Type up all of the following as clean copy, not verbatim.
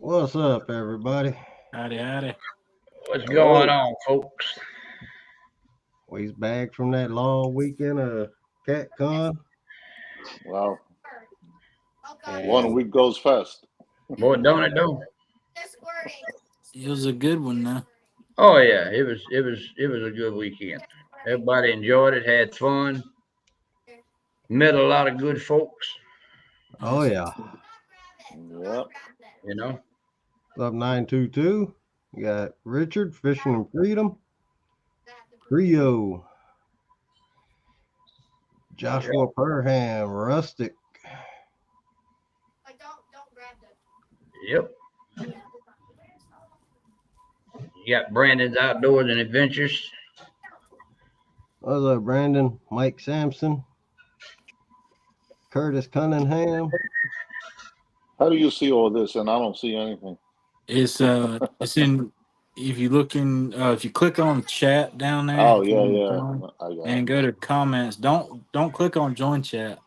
What's up, everybody? Howdy, howdy. What's going Hello. on, folks? We's back from that long weekend of CatCon, Well, one and week goes fast. Boy, don't it though? It was a good one, though. Oh yeah, it was a good weekend. Everybody enjoyed it, had fun, met a lot of good folks. oh yeah, Yep. You know, Club 922. You got Richard Fishing and Freedom, Trio, yeah, Joshua Perham, Rustic. yep. You got Brandon's Outdoors and Adventures. What's up, Brandon? Mike Sampson, Curtis Cunningham. How do you see all this? And I don't see anything. It's in. If you look in, if you click on chat down there Oh yeah, on the yeah. phone I got it. and go to comments, don't click on join chat.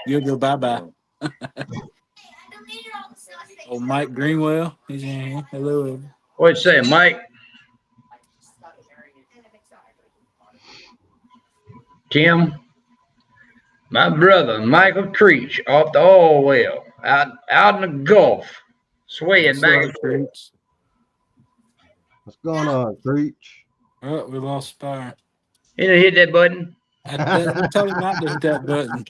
You'll go bye bye. Yeah. Oh, Mike Greenwell, he's in here. Hello. What'd you say, Mike? Tim, my brother Michael Creech off the oil well, out in the Gulf, swaying What's back up, and forth. Creeps? What's going on, Creech? Oh, we lost Spire. He didn't hit that button. We told him not to hit that button.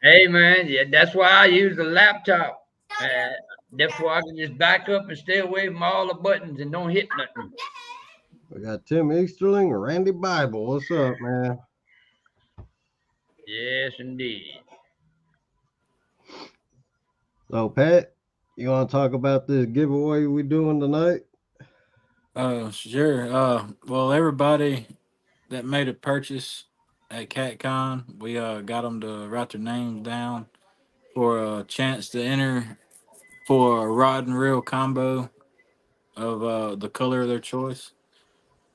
Hey man, yeah, that's why I use the laptop. Uh, Therefore, I can just back up and stay away from all the buttons and don't hit nothing. We got Tim Easterling, Randy Bible. What's up, man? Yes, indeed. So, Pat, you want to talk about this giveaway we doing tonight? Sure. Well, everybody that made a purchase at CatCon, we got them to write their names down for a chance to enter for a rod and reel combo of the color of their choice.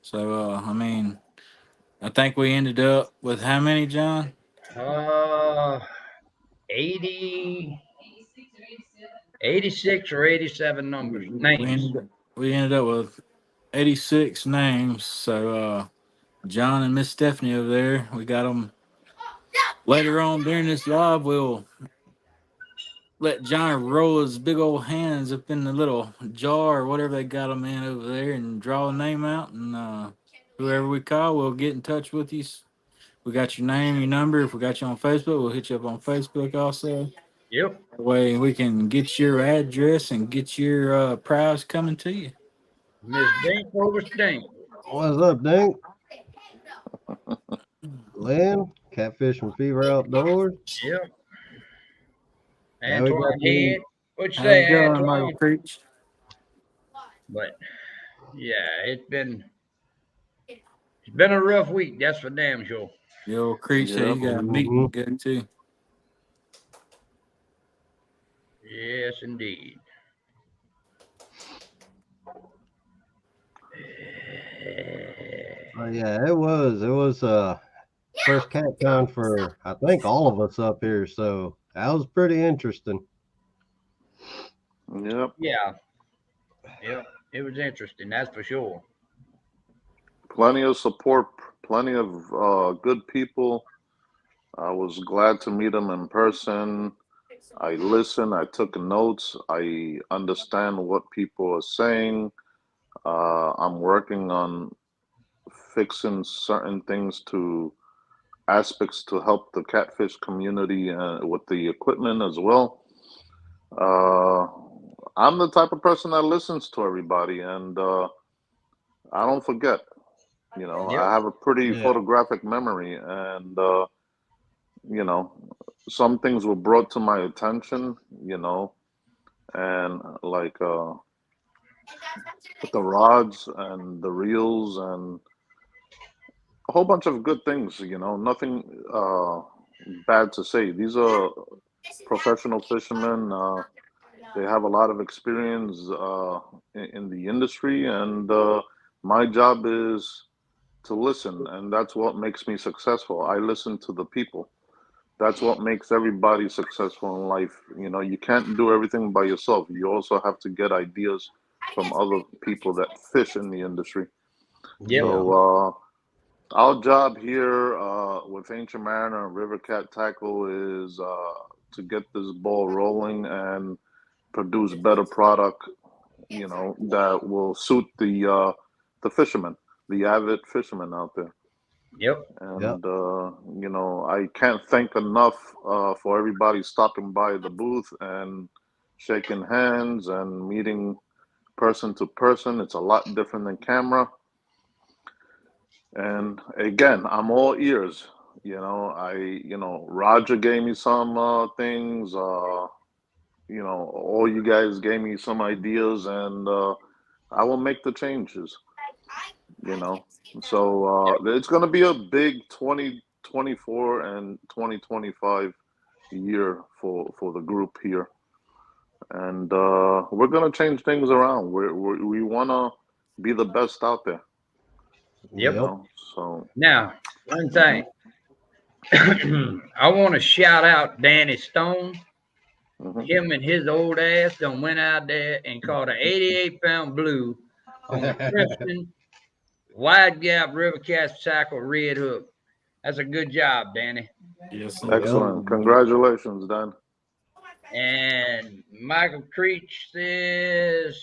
So, I think we ended up with how many, John? Uh, 80, 86 or 87 numbers, We names. ended up, we ended up with 86 names. So, John and Miss Stephanie over there, we got them later on during this live. We'll let John roll his big old hands up in the little jar or whatever they got him in over there and draw a name out. And whoever we call, we'll get in touch with you. We got your name, your number. If we got you on Facebook, we'll hit you up on Facebook also. Yep. That way we can get your address and get your prize coming to you. Miss Dink over Stink. What's up, Dink? Lynn, Catfish and Fever Outdoors. Yep. Now we got Antoine the Head. What you How's it say, going, Michael Antoine? Creech? But yeah, it's been a rough week. That's for damn sure. The old Creech said Yep. you got a meeting to go to. Yes, indeed. Oh yeah, it was. It was first CatCon for I think all of us up here, so that was pretty interesting. Yep. Yeah. Yep. It was interesting. That's for sure. Plenty of support. Plenty of good people. I was glad to meet them in person. I listened. I took notes. I understand what people are saying. I'm working on fixing certain things to aspects to help the catfish community with the equipment as well. Uh, I'm the type of person that listens to everybody, and I don't forget. Yep. I have a pretty Yeah. photographic memory, and you know, some things were brought to my attention. And like with the rods and the reels and a whole bunch of good things. Nothing bad to say. These are professional fishermen. They have a lot of experience in the industry, and my job is to listen, and that's what makes me successful. I listen to the people That's what makes everybody successful in life. You know, you can't do everything by yourself. You also have to get ideas from other people that fish in the industry. Yep. So our job here with Ancient Mariner and River Cat Tackle is to get this ball rolling and produce better product, you know, that will suit the fishermen, the avid fishermen out there. Yep. And you know, I can't thank enough for everybody stopping by the booth and shaking hands and meeting person to person. It's a lot different than camera. And again, I'm all ears. You know, Roger gave me some things. You know, all you guys gave me some ideas, and I will make the changes. You know, so it's going to be a big 2024 and 2025 year for the group here, and we're going to change things around. We want to be the best out there. Yep. You know? So now, one thing. I want to shout out Danny Stone. Him and his old ass done went out there and caught an 88-pound blue on the Preston Wide Gap River Cast Tackle Red Hook. That's a good job, Danny. Yes, excellent. Congratulations, Dan. And Michael Creech says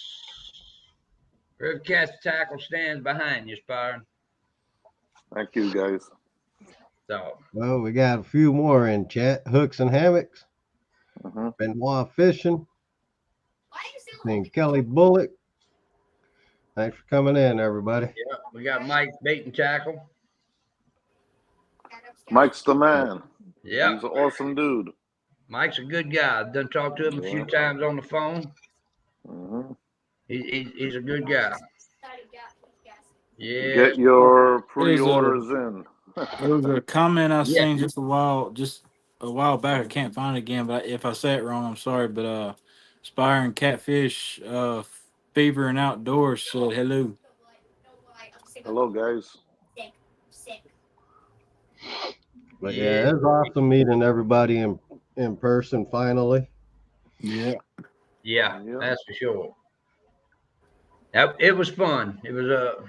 River Cast Tackle stands behind you, Spyron. Thank you, guys. So, well, we got a few more in chat. Hooks and hammocks. Benoit Fishing. And Kelly Bullock. Thanks for coming in, everybody. yeah, we got Mike Bait and Tackle. Mike's the man. Yeah, he's an awesome dude. Mike's a good guy. I've done talked to him a few times on the phone. He's a good guy. Yeah. Get your pre-orders in. There was a comment I seen just a while back. I can't find it again, but if I say it wrong, I'm sorry. But Spire and Catfish Fever and Outdoors said hello. Hello, guys. But yeah, it's awesome meeting everybody in person finally. Yeah, that's for sure. It was fun. It was a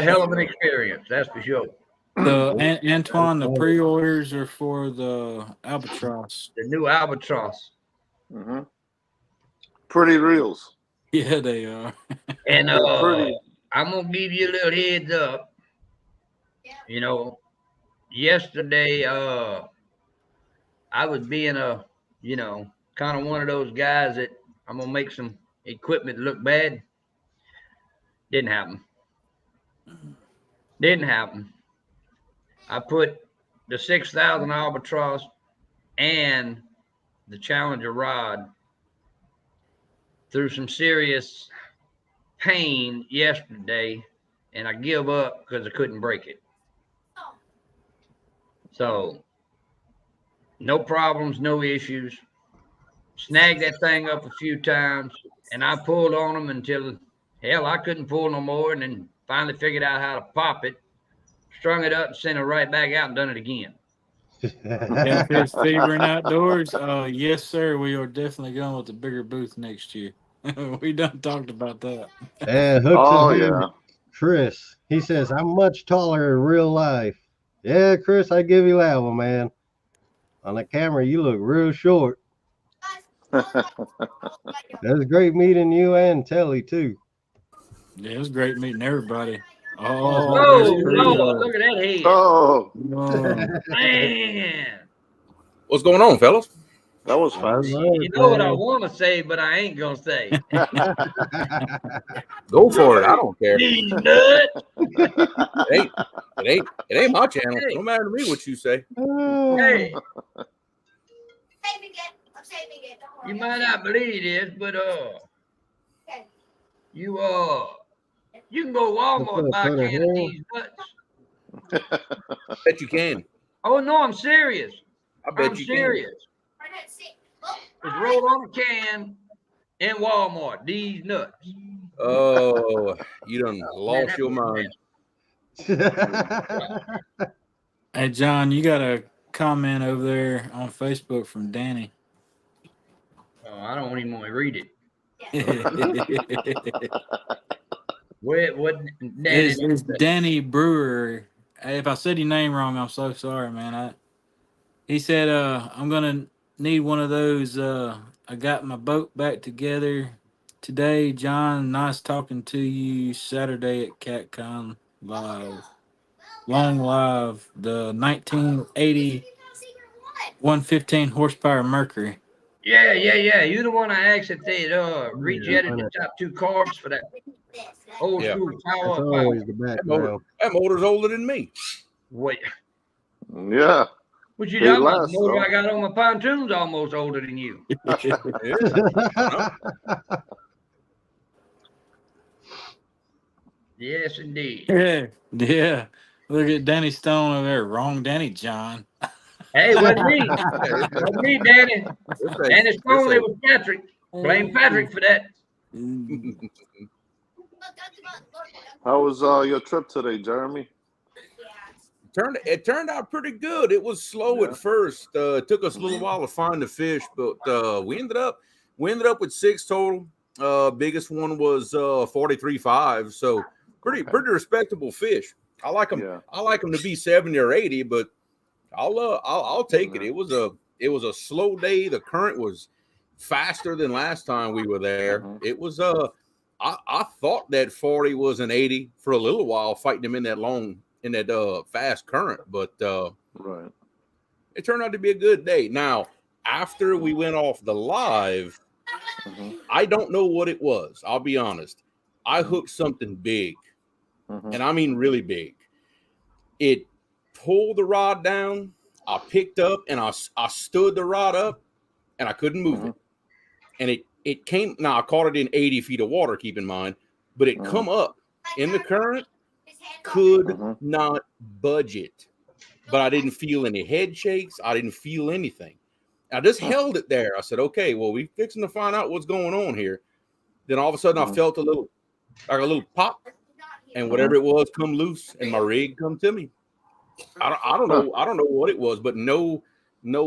hell of an experience. That's for sure. Antoine, the pre-orders are for the Albatross. The new Albatross. Pretty reels. Yeah, they are. And I'm gonna give you a little heads up. You know, yesterday I was being kind of one of those guys that I'm gonna make some equipment look bad. Didn't happen. I put the 6,000 Albatross and the Challenger rod through some serious pain yesterday, and I give up because I couldn't break it. So, no problems, no issues. Snagged that thing up a few times, and I pulled on them until, hell, I couldn't pull no more, and then finally figured out how to pop it, strung it up, and sent it right back out and done it again. Catfish Fever and Outdoors. Yes, sir. We are definitely going with the bigger booth next year. We done talked about that. And Hooks Chris, he says, I'm much taller in real life. Yeah, Chris, I give you that one, man. On the camera, you look real short. It was great meeting you and Telly, too. Yeah, it was great meeting everybody. Look at that head. Oh, man. What's going on, fellas? That was fast. You know what I want to say, but I ain't going to say. Go for it. I don't care. These nuts. It ain't my channel. It don't matter to me what you say. Hey. You might not believe this, but you can go to Walmart and buy a can of these nuts. Bet you can. Oh no, I'm serious. I bet you serious. It's rolled on a can in Walmart. These nuts. Oh, you done lost your mind. Hey, John, you got a comment over there on Facebook from Danny. Oh, I don't even want to read it. It's What Danny? it's Danny Brewer. Hey, if I said your name wrong, I'm so sorry, man. He said, I'm gonna need one of those. I got my boat back together today. John, nice talking to you Saturday at CatCon Live. Long live the 1980 115 horsepower Mercury. Yeah. You're the one I asked if they'd rejetted the top two carbs for that old school power. That's always the background. That motor's older than me. Wait, Yeah. what you talking about? The motor I got on my pontoon's almost older than you. Yes, indeed. Yeah. Look at Danny Stone over there. Wrong Danny, John. Hey, it wasn't me. It wasn't me, Danny. Danny Stone, it was Patrick. Blame Patrick for that. How was your trip today, Jeremy? It turned out pretty good. It was slow at first. It took us a little while to find the fish, but we ended up with 6 total. Biggest one was 43.5, so pretty respectable fish. I like them. Yeah. I like them to be 70 or 80, but I'll take it. It was a slow day. The current was faster than last time we were there. It was I thought that 40 was an 80 for a little while, fighting them in that fast current, but right. It turned out to be a good day. Now, after we went off the live, I don't know what it was. I'll be honest. I hooked something big, and I mean really big. It pulled the rod down. I picked up and I stood the rod up, and I couldn't move it. And it came. Now I caught it in 80 feet of water. Keep in mind, but it come up in the current. Could not budge it, but I didn't feel any head shakes. I didn't feel anything. I just held it there. I said, okay, well, we fixing to find out what's going on here. Then all of a sudden I felt a little pop, and whatever it was come loose, and my rig come to me. I don't know what it was, but no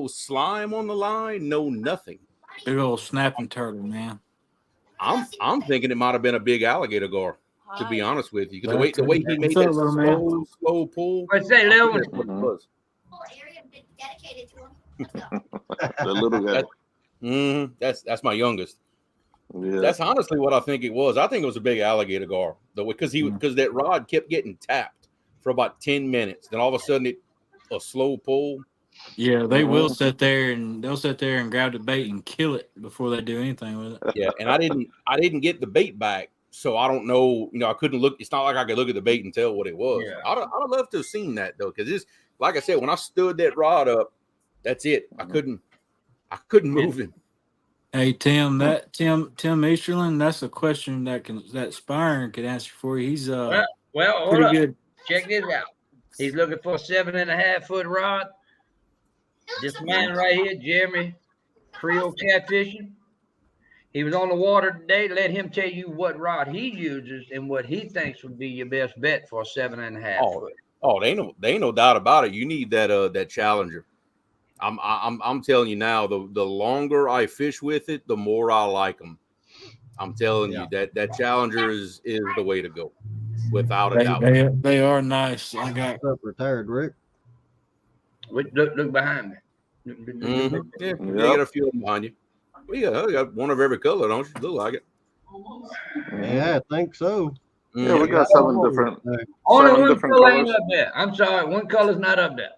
slime on the line, no nothing. Big old snapping turtle, man. I'm thinking it might have been a big alligator gar, to be honest with you, because the way he made that slow pull. What's that little one? The little guy. That's my youngest. Yeah. That's honestly what I think it was. I think it was a big alligator gar, though, because that rod kept getting tapped for about 10 minutes. Then all of a sudden a slow pull. Yeah, they will sit there and grab the bait and kill it before they do anything with it. Yeah, and I didn't get the bait back, so I don't know. I couldn't look. It's not like I could look at the bait and tell what it was. Yeah. I'd love to have seen that though, because it's like I said, when I stood that rod up, that's it. I couldn't move it. Hey Tim, Tim Easterlin, that's a question that Spiron could answer for you. He's well, pretty good. Check this out. He's looking for a 7.5 foot rod. This man right here, Jeremy, Creole Catfishing. He was on the water today. Let him tell you what rod he uses and what he thinks would be your best bet for a 7.5. They ain't no doubt about it. You need that Challenger. I'm telling you now, the longer I fish with it, the more I like them. I'm telling you that Challenger is the way to go, without a doubt. They are nice. I got retired Rick. Look behind me. Yeah, you got a few of them behind you. Well, yeah, you got one of every color, don't you? Look like it. Yeah, I think so. Yeah, we got 7 different. Only one color ain't up there. I'm sorry, one color's not up there.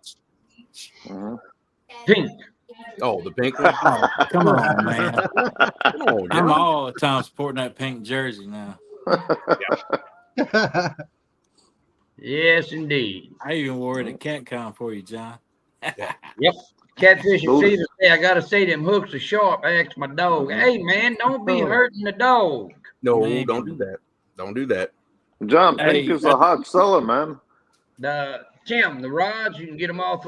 Pink. Oh, the pink one. Oh, come on, man. Come on, I'm all the time supporting that pink jersey now. Yes, indeed. I even wore it at CatCon for you, John. Yep. Catfishing season. Hey, I gotta say them hooks are sharp. I asked my dog, hey man, don't be hurting the dog. No, man. Don't do that. Don't do that. John, pink is a hot seller, man. The rods, you can get them off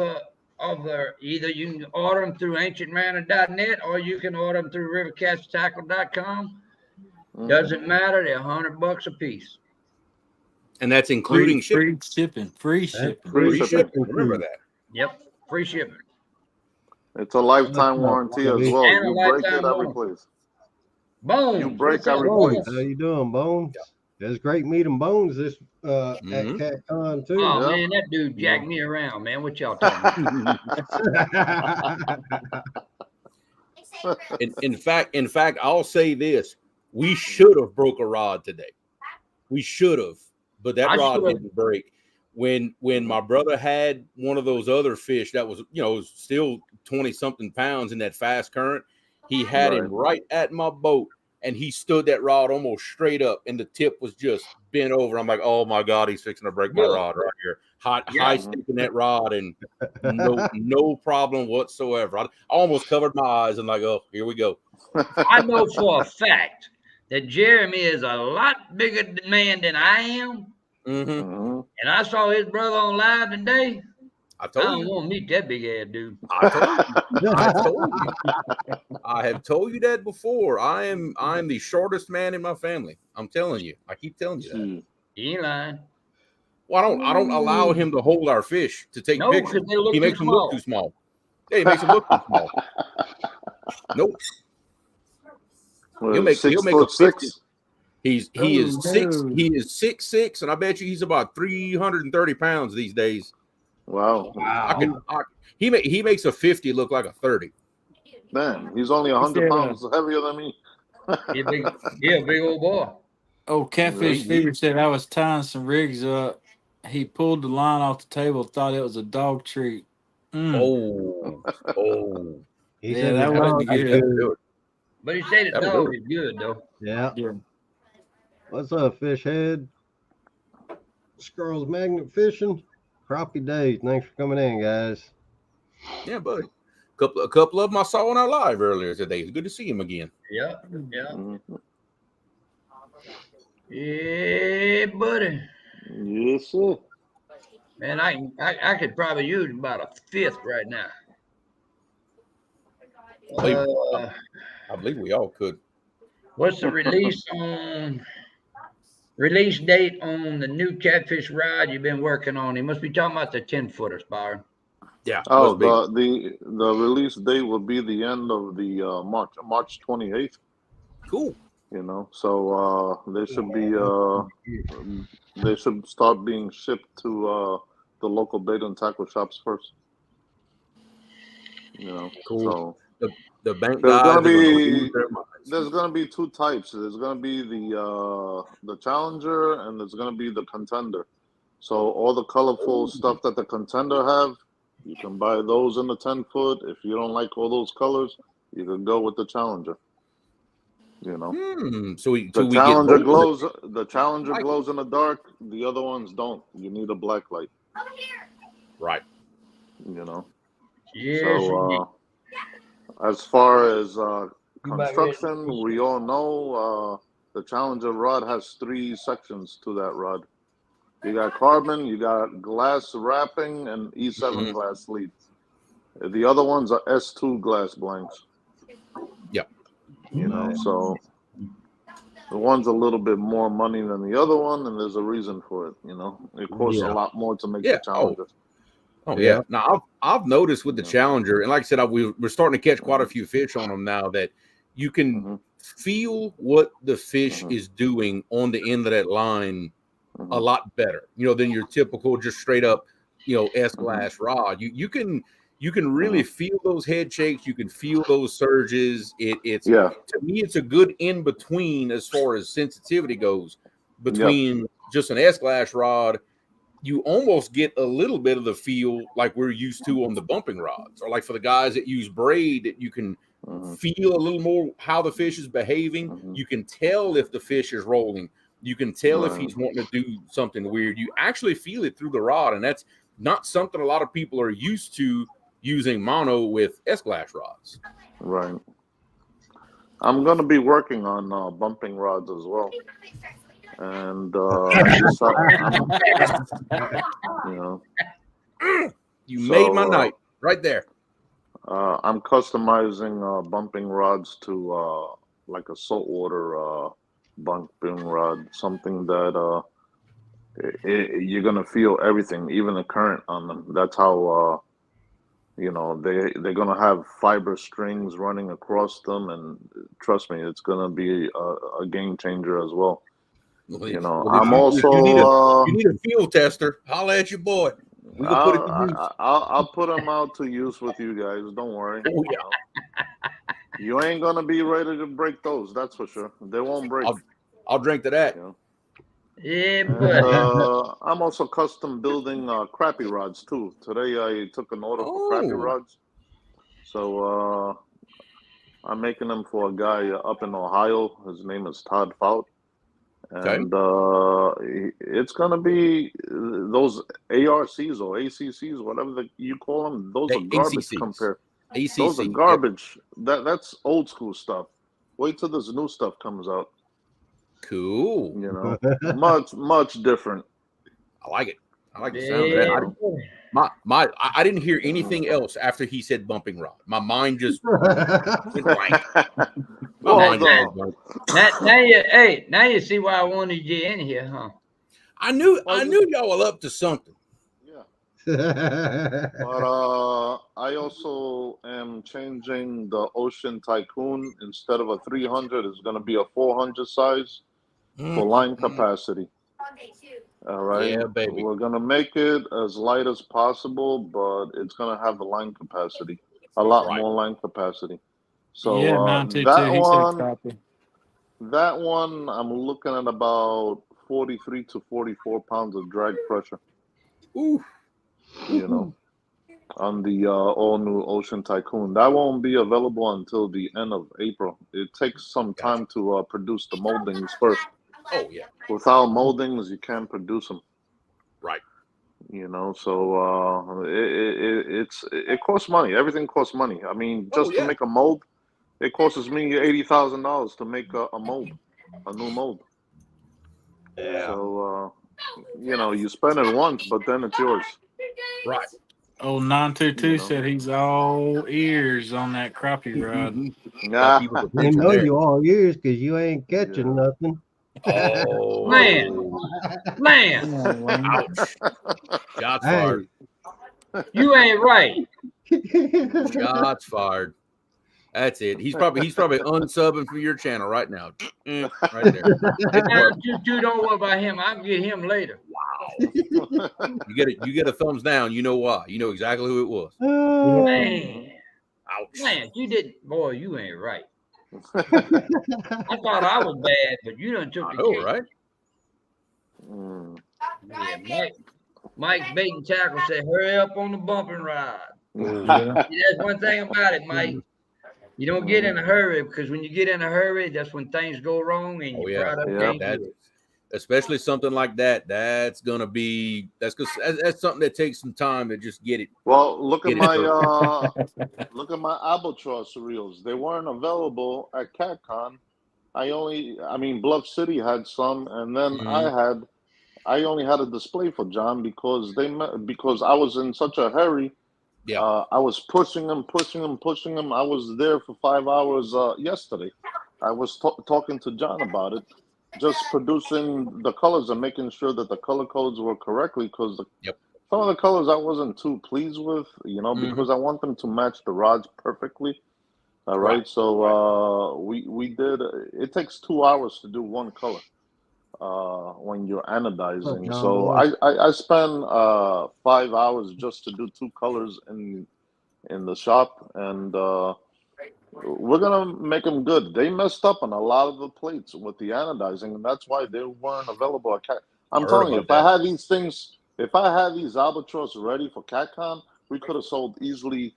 either you can order them through ancientmariner.net or you can order them through rivercatchtackle.com. Doesn't matter. They're $100 a piece. And that's including free shipping. Free shipping. Free shipping. Remember that. Yep. Free shipping. It's a lifetime warranty as well. And a You break it, lifetime I warranty. replace. Bones. You break, What's I up, replace. Bones? How you doing, Bones? It's great meeting Bones this at Mhm. CatCon too. Oh Yeah. man, that dude jacked me around, man. What y'all talking about? In fact, I'll say this: we should have broke a rod today. We should have, but that I rod should've. didn't break. When my brother had one of those other fish that was, still 20-something pounds in that fast current, he had him right at my boat, and he stood that rod almost straight up, and the tip was just bent over. I'm like, oh my God, he's fixing to break my rod right here. High sticking that rod, and no problem whatsoever. I almost covered my eyes and like, oh, here we go. I know for a fact that Jeremy is a lot bigger man than I am. Mm-hmm. And I saw his brother on live today. I I told don't you. want to meet that big ass dude. I told you. I have told you that before. I'm the shortest man in my family. I'm telling you. I keep telling you that. He ain't lying. Well, I don't allow him to hold our fish to take pictures. because they look He too makes them look too small. Yeah, he makes them look too small. Nope. He'll make 6 a foot 50. 6. He is 6'6", and I bet you he's about 330 pounds these days. Wow. He makes a 50 look like a 30. Man, he's only 100 pounds heavier than me. He a big old boy. Oh, Catfish Fever said I was tying some rigs up. He pulled the line off the table, thought it was a dog treat. Oh. He Yeah, said that the wasn't dog is good. good. But he said the dog is good though. Yeah. Yeah. What's up, fish head? Squirrels Magnet Fishing. Crappie Days. Thanks for coming in, guys. Yeah, buddy. A couple of them I saw on our live earlier today. It's good to see him again. Yeah. Yeah, buddy. Yes, sir. Man, I could probably use about a fifth right now. I believe we all could. What's the release date on the new catfish rod you've been working on? You must be talking about the 10-footers, Byron. Yeah. Oh, the release date will be the end of the March 28th. Cool. So they should start being shipped to the local bait and tackle shops first. Cool. So the bank there's gonna be two types. There's gonna be the Challenger, and there's gonna be the Contender. So all the colorful stuff that the Contender have, you can buy those in the 10-foot. If you don't like all those colors, you can go with the Challenger. The Challenger glows in the dark. The other ones don't. You need a black light. Right. Yes. So as far as construction, we all know the Challenger rod has 3 sections to that rod. You got carbon, you got glass wrapping, and E7 glass sleeves. The other ones are S2 glass blanks. Yep. So the one's a little bit more money than the other one, and there's a reason for it. It costs a lot more to make the Challenger. Oh yeah. Now I've noticed with the Challenger, and like I said, we're starting to catch quite a few fish on them now, that you can feel what the fish is doing on the end of that line a lot better, than your typical just straight up, S-glass rod. You can really feel those head shakes. You can feel those surges. To me, it's a good in between as far as sensitivity goes between just an S-glass rod. You almost get a little bit of the feel like we're used to on the bumping rods, or like for the guys that use braid, that you can feel a little more how the fish is behaving. You can tell if the fish is rolling. You can tell if he's wanting to do something weird. You actually feel it through the rod, and that's not something a lot of people are used to using mono with S-glass rods. Right. I'm going to be working on bumping rods as well. And you made my night right there. I'm customizing bumping rods to like a saltwater bumping rod, something that you're gonna feel everything, even the current on them. That's how You know, they're gonna have fiber strings running across them, and trust me, it's gonna be a game changer as well. You know, well, I'm if you also need a field tester, holla at your boy. We can put it to use. I'll put them out to use with you guys. Don't worry. Oh, You know. You ain't gonna be ready to break those, that's for sure. They won't break. I'll drink to that. You know? Yeah, And, but I'm also custom building crappie rods too. Today I took an order for crappie rods, so I'm making them for a guy up in Ohio. His name is Todd Faut, and it's gonna be those ARCs or ACCs, whatever you call them. Those are garbage compared. Those are garbage. Yep. That's old school stuff. Wait till this new stuff comes out. Cool. You know, much different. I like it. I like the sound of that. I didn't hear anything else after he said bumping rod. My mind just went blank. Now you see why I wanted you in here, huh? I knew y'all were up to something. Yeah. But I also am changing the Ocean Tycoon. Instead of a 300, it's going to be a 400 size for line capacity. All right. Yeah, baby. We're going to make it as light as possible, but it's going to have the line capacity, a lot more line capacity. So that one, I'm looking at about 43 to 44 pounds of drag pressure. Ooh. You know, on the all new Ocean Tycoon. That won't be available until the end of April. It takes some time to produce the moldings first. Oh yeah. Without moldings, you can't produce them. Right. You know, so it costs money. Everything costs money. I mean, just to make a mold, it costs me $80,000 to make a mold, a new mold. Yeah. So you know, you spend it once, but then it's yours. Right. Oh, 922 said he's all ears on that crappie rod. You know you all ears because you ain't catching nothing. Oh man! Ouch! Shots fired. You ain't right. Shots fired. That's it. He's probably unsubbing for your channel right now. Right there. You don't worry about him. I'll get him later. Wow. You get a thumbs down. You know why. You know exactly who it was. Man. Ouch. Man, you didn't. Boy, you ain't right. I thought I was bad, but you done took the cake. Right? Yeah, Mike Bait and Tackle said, hurry up on the bumping ride. That's one thing about it, Mike. You don't get in a hurry, because when you get in a hurry, that's when things go wrong and you especially something like that. That's something that takes some time to just get it. Well, look at my albatross reels. They weren't available at CatCon. Bluff City had some, and then I only had a display for John because I was in such a hurry. Yeah, I was pushing them. I was there for 5 hours yesterday. I was talking to John about it, just producing the colors and making sure that the color codes were correctly, because some of the colors I wasn't too pleased with, because I want them to match the rods perfectly. All right. So we did. It takes 2 hours to do one color when you're anodizing. So I spent 5 hours just to do 2 colors in the shop, and we're gonna make them good. They messed up on a lot of the plates with the anodizing, and that's why they weren't available at CatCon. I'm telling you, if I had these albatross ready for CatCon, we could have sold easily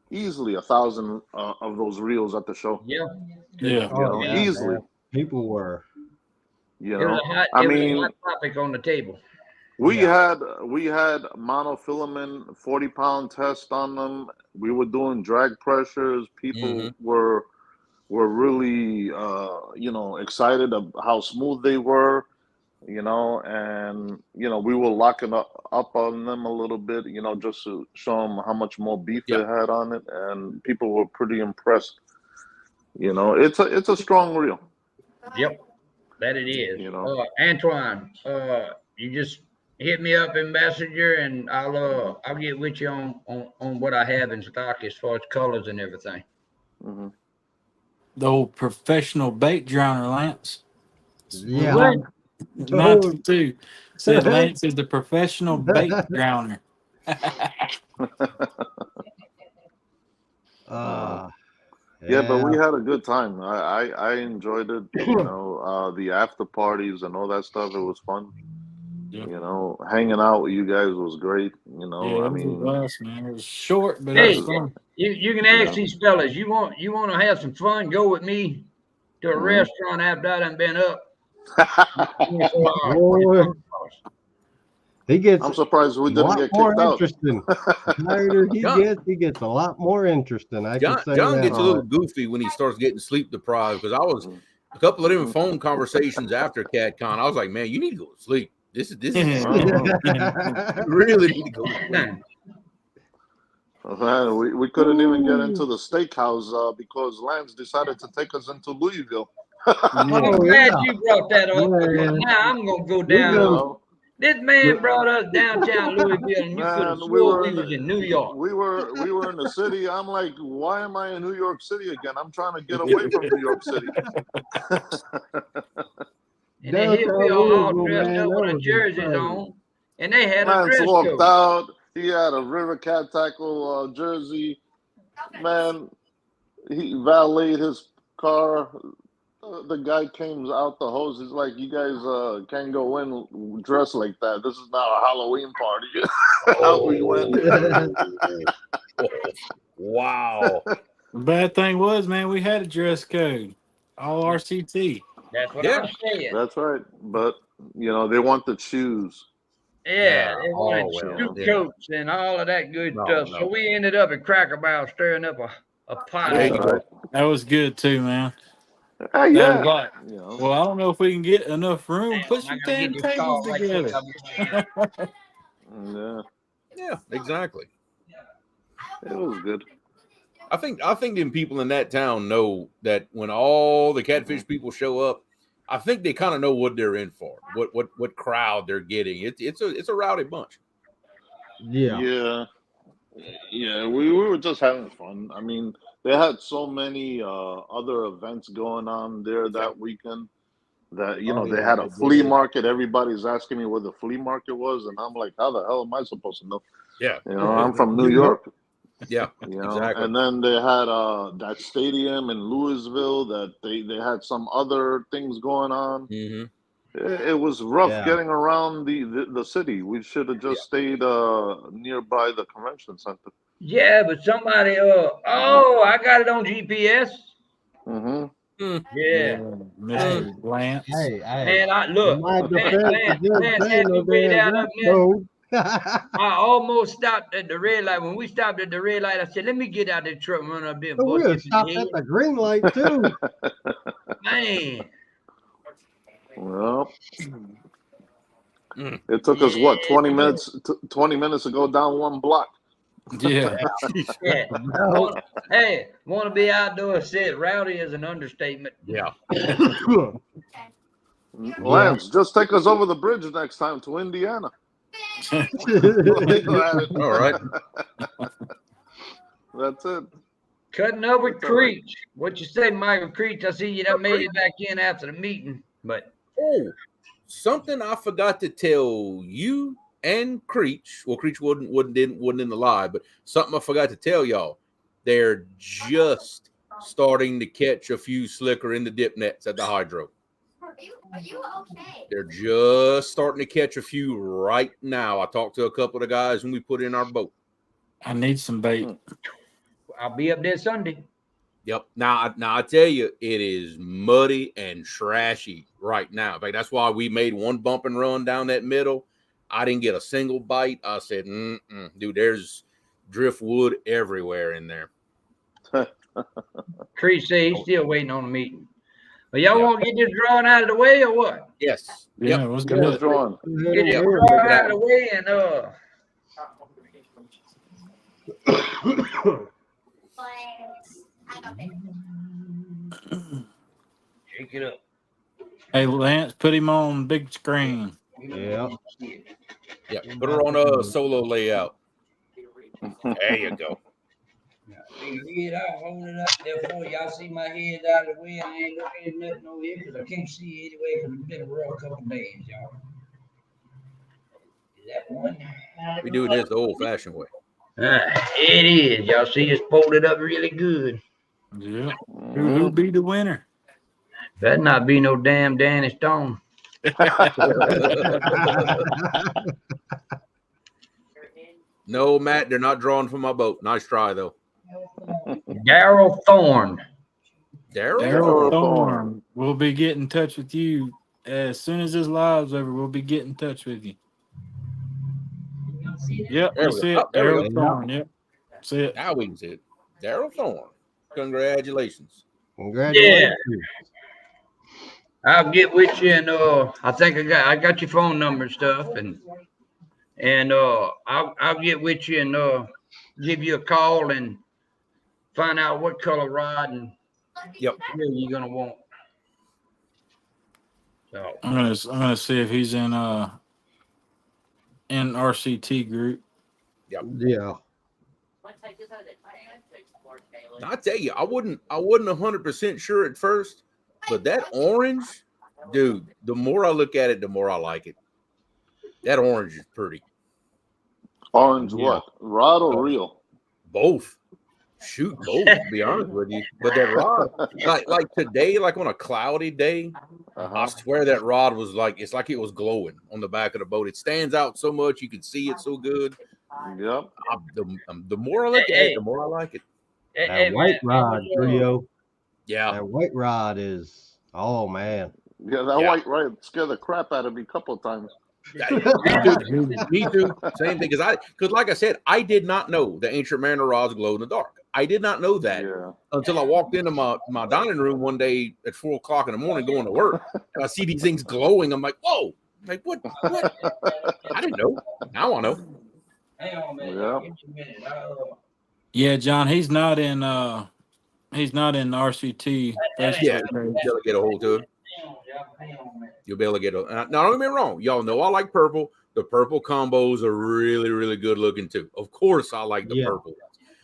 1,000 of those reels at the show. Easily. People were. It was a hot topic on the table. We had monofilament 40-pound test on them. We were doing drag pressures. People were really excited of how smooth they were, and we were locking up on them a little bit, just to show them how much more beef it had on it, and people were pretty impressed. It's a strong reel. Yep, that it is. Antoine, you just hit me up in Messenger, and I'll get with you on what I have in stock as far as colors and everything. Mm-hmm. The old professional bait drowner, Lance. Yeah. What? 92 said Lance is the professional bait drowner. Yeah, but we had a good time. I enjoyed it. The after parties and all that stuff. It was fun. Yeah. Hanging out with you guys was great. Yeah, it was a blast, man. It was short, but Hey, it was fun. you can ask these fellas. You want to have some fun? Go with me to a restaurant after I done been up. He gets. I'm surprised we didn't get more kicked out. Interesting. The tighter he gets a lot more interesting. John gets a little goofy when he starts getting sleep deprived, because I was a couple of them phone conversations after CatCon. I was like, man, you need to go to sleep. This is you really need to go to sleep. Man, we couldn't even get into the steakhouse because Lance decided to take us into Louisville. I'm glad you brought that up. Now I'm gonna go down. This man brought us downtown Louisville, and you could have swore we was in New York. We were in the city. I'm like, why am I in New York City again? I'm trying to get away from New York City. And then here we are all dressed up with our jerseys on, and they had a dress walked code. out. He had a River Cat Tackle jersey. Man, he valeted his car. The guy came out the hose. He's like, you guys can't go in dressed like that. This is not a Halloween party. Out we went. Wow. The bad thing was, man, we had a dress code. All RCT. That's what I'm saying. That's right. But, they want the shoes. Yeah, they wanted suit coats and all of that good stuff. So we ended up at Cracker Barrel stirring up a pot. That was good too, man. Yeah. Well, I don't know if we can get enough room. Put some 10 tables together. Yeah, exactly. It was good. I think them people in that town know that when all the catfish people show up, I think they kind of know what they're in for, what crowd they're getting. It's a rowdy bunch. Yeah. We were just having fun. I mean, they had so many other events going on there that weekend that they had a flea market. Everybody's asking me where the flea market was, and I'm like, how the hell am I supposed to know? Yeah, I'm from New York. Yeah, exactly. And then they had that stadium in Louisville that they had some other things going on. Mm-hmm. It was rough getting around the city. We should have just stayed nearby the convention center. Yeah, but somebody I got it on GPS. Yeah. Mr. Lance. Hey, man, Lance had me way down up there. I almost stopped at the red light. When we stopped at the red light, I said, let me get out of the truck and run up there. We stopped at the green light too. Man. Well, it took us 20 minutes? 20 minutes to go down one block. Yeah. Hey, want to be outdoors? Said rowdy is an understatement. Yeah. Lance, just take us over the bridge next time to Indiana. All right. That's it. Cutting over Creech. What you say, Michael Creech? I see you done made it back in after the meeting, but something I forgot to tell you and Creech. Well, Creech wasn't in the live, but something I forgot to tell y'all. They're just starting to catch a few slicker in the dip nets at the hydro. Are you okay? They're just starting to catch a few right now. I talked to a couple of guys when we put in our boat. I need some bait. I'll be up there Sunday. Yep. Now I tell you, it is muddy and trashy right now. In fact, that's why we made one bump and run down that middle. I didn't get a single bite. I said, dude, there's driftwood everywhere in there. Creech said he's still waiting on the meeting. But y'all want to get this drawing out of the way or what? Yes. Yeah, it was good. Drawing. Get this drawing out of the way and shake it up. Hey, Lance, put him on big screen. Yeah. Yeah, put her on a solo layout. There you go. Lead out, hold it up there for y'all. See my head out of the way. I ain't looking at nothing over here because I can't see anyway because it's been a rough couple days, y'all. Is that one? We do this the old-fashioned way. It is. Y'all see it's folded up really good. Yeah. Who be the winner? Better not be no damn Danny Stone. No, Matt, they're not drawing from my boat. Nice try, though. Daryl Thorne. Daryl Thorne. We'll be getting in touch with you as soon as this live's over. We'll be getting in touch with you. Yep, that's it. Daryl Thorne. Yep, that's it. Now we can see it. Daryl Thorne. Congratulations. Congratulations. Yeah. I'll get with you and I think I got your phone number and stuff and I'll get with you and give you a call and find out what color rod and yep you're gonna want. So I'm gonna see if he's in RCT group. Yep. Yeah. I tell you, I wasn't 100% sure at first, but that orange, dude, the more I look at it, the more I like it. That orange is pretty. Orange what? Rod or reel? Both. Shoot, both, to be honest with you. But that rod, like today, like on a cloudy day, I swear that rod was it's like it was glowing on the back of the boat. It stands out so much. You can see it so good. Yep. The more I look at it, the more I like it. That white rod, Rio. Yeah. That white rod is, oh, man. Yeah, that white rod scared the crap out of me a couple of times. Me too. Same thing. Because like I said, I did not know the Ancient Mariner rods glow in the dark. I did not know that until I walked into my dining room one day at 4 o'clock in the morning going to work. And I see these things glowing. I'm like, whoa. Like, what? I didn't know. Now I know. Hang on, man. Yeah. Give me a minute. Yeah, John, he's not in RCT. Yeah, you'll be able to get a hold of it. You'll be able to get a. Now, don't get me wrong. Y'all know I like purple. The purple combos are really, really good looking too. Of course, I like the purple.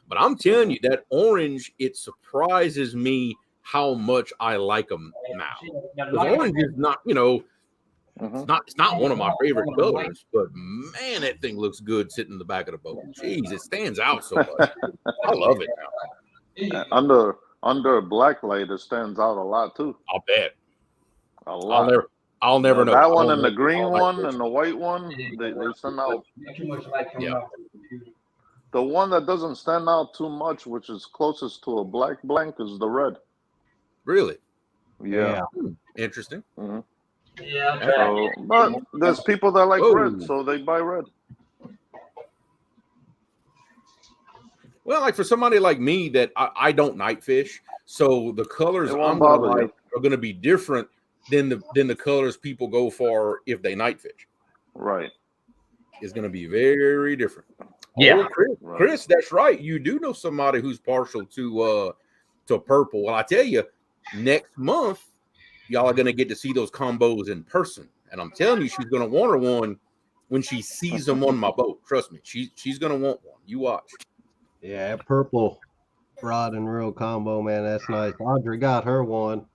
But I'm telling you, that orange, it surprises me how much I like them now. Because orange is not, it's not one of my favorite colors, but man, that thing looks good sitting in the back of the boat. Jeez, it stands out so much. I love it now. Under a black light, it stands out a lot too. I'll bet. A lot. I'll never know. That one and the green one and the white one, they stand out. Yeah. The one that doesn't stand out too much, which is closest to a black blank, is the red. Really? Yeah. Interesting. Mm-hmm. Yeah. So, but there's people that like red, so they buy red. Well, like for somebody like me that I don't night fish, so the colors I'm gonna like are gonna be different than the colors people go for if they night fish. Right. It's gonna be very different. Yeah. Oh, Chris, that's right. You do know somebody who's partial to purple. Well, I tell you, next month y'all are gonna get to see those combos in person, and I'm telling you, she's gonna want her one when she sees them on my boat. Trust me, she's gonna want one. You watch. Yeah, purple rod and reel combo, man, that's nice. Audrey got her one.